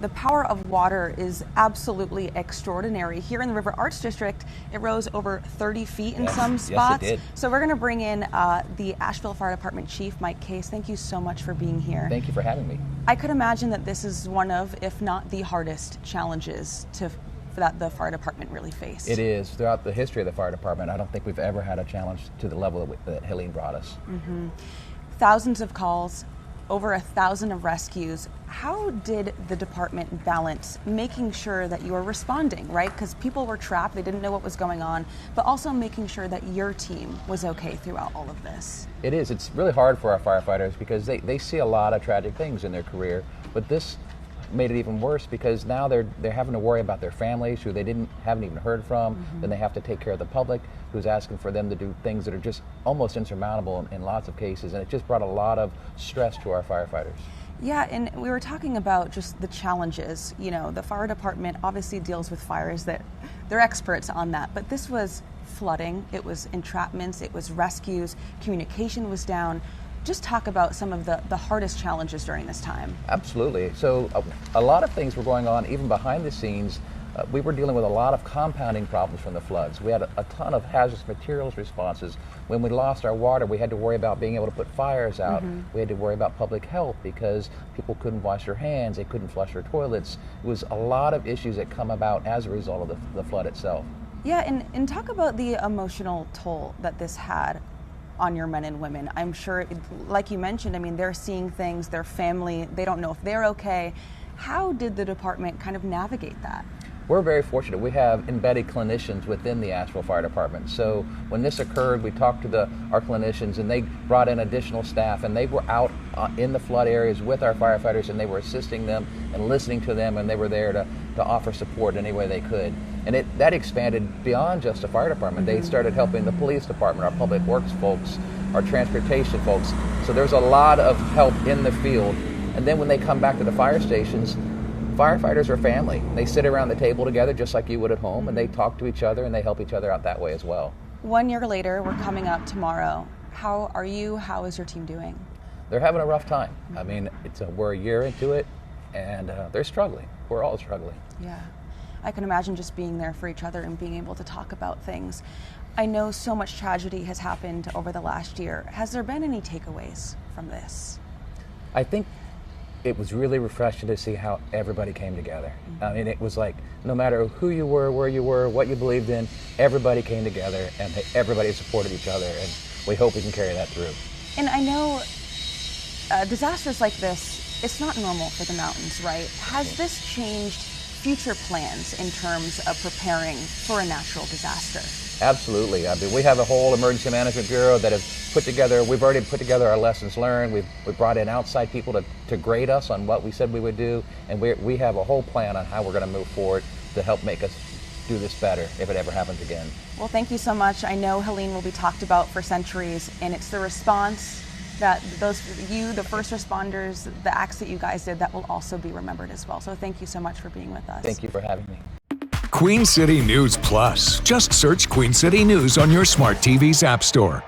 The power of water is absolutely extraordinary. Here in the River Arts District, it rose over 30 feet in some spots. Yes, it did. So we're going to bring in the Asheville Fire Department Chief, Mike Cayse. Thank you so much for being here. Thank you for having me. I could imagine that this is one of, if not the hardest challenges that the fire department really faced. It is. Throughout the history of the fire department, I don't think we've ever had a challenge to the level that Helene brought us. Mm-hmm. Thousands of calls, over 1,000 of rescues. How did the department balance making sure that you are responding, right? Because people were trapped, they didn't know what was going on, but also making sure that your team was okay throughout all of this? It is. It's really hard for our firefighters because they see a lot of tragic things in their career, but this made it even worse because now they're having to worry about their families who they haven't even heard from. Mm-hmm. Then they have to take care of the public who's asking for them to do things that are just almost insurmountable in lots of cases, and it just brought a lot of stress to our firefighters. Yeah, and we were talking about just the challenges. You know, the fire department obviously deals with fires, that they're experts on that, but this was flooding, it was entrapments, it was rescues, communication was down. Just talk about some of the hardest challenges during this time. Absolutely. So a lot of things were going on even behind the scenes. We were dealing with a lot of compounding problems from the floods. We had a ton of hazardous materials responses. When we lost our water, we had to worry about being able to put fires out. Mm-hmm. We had to worry about public health because people couldn't wash their hands, they couldn't flush their toilets. It was a lot of issues that come about as a result of the flood itself. Yeah, and talk about the emotional toll that this had on your men and women. I'm sure, like you mentioned, I mean, they're seeing things, their family, they don't know if they're okay. How did the department kind of navigate that? We're very fortunate. We have embedded clinicians within the Asheville Fire Department. So when this occurred, we talked to our clinicians, and they brought in additional staff, and they were out in the flood areas with our firefighters, and they were assisting them and listening to them, and they were there to offer support any way they could. And that expanded beyond just the fire department. They started helping the police department, our public works folks, our transportation folks. So there's a lot of help in the field. And then when they come back to the fire stations, firefighters are family. They sit around the table together just like you would at home, and they talk to each other and they help each other out that way as well. 1 year later, we're coming up tomorrow. How are you? How is your team doing? They're having a rough time. I mean, we're a year into it, and they're struggling. We're all struggling. Yeah. I can imagine just being there for each other and being able to talk about things. I know so much tragedy has happened over the last year. Has there been any takeaways from this? I think it was really refreshing to see how everybody came together. Mm-hmm. I mean, it was like, no matter who you were, where you were, what you believed in, everybody came together and everybody supported each other, and we hope we can carry that through. And I know disasters like this, it's not normal for the mountains, right? Has this changed future plans in terms of preparing for a natural disaster? Absolutely. I mean, we have a whole emergency management bureau that has we've already put together our lessons learned. We've brought in outside people to grade us on what we said we would do, and we have a whole plan on how we're going to move forward to help make us do this better if it ever happens again. Well, thank you so much. I know Helene will be talked about for centuries, and it's the response that the first responders, the acts that you guys did, that will also be remembered as well. So thank you so much for being with us. Thank you for having me. Queen City News Plus. Just search Queen City News on your smart TV's app store.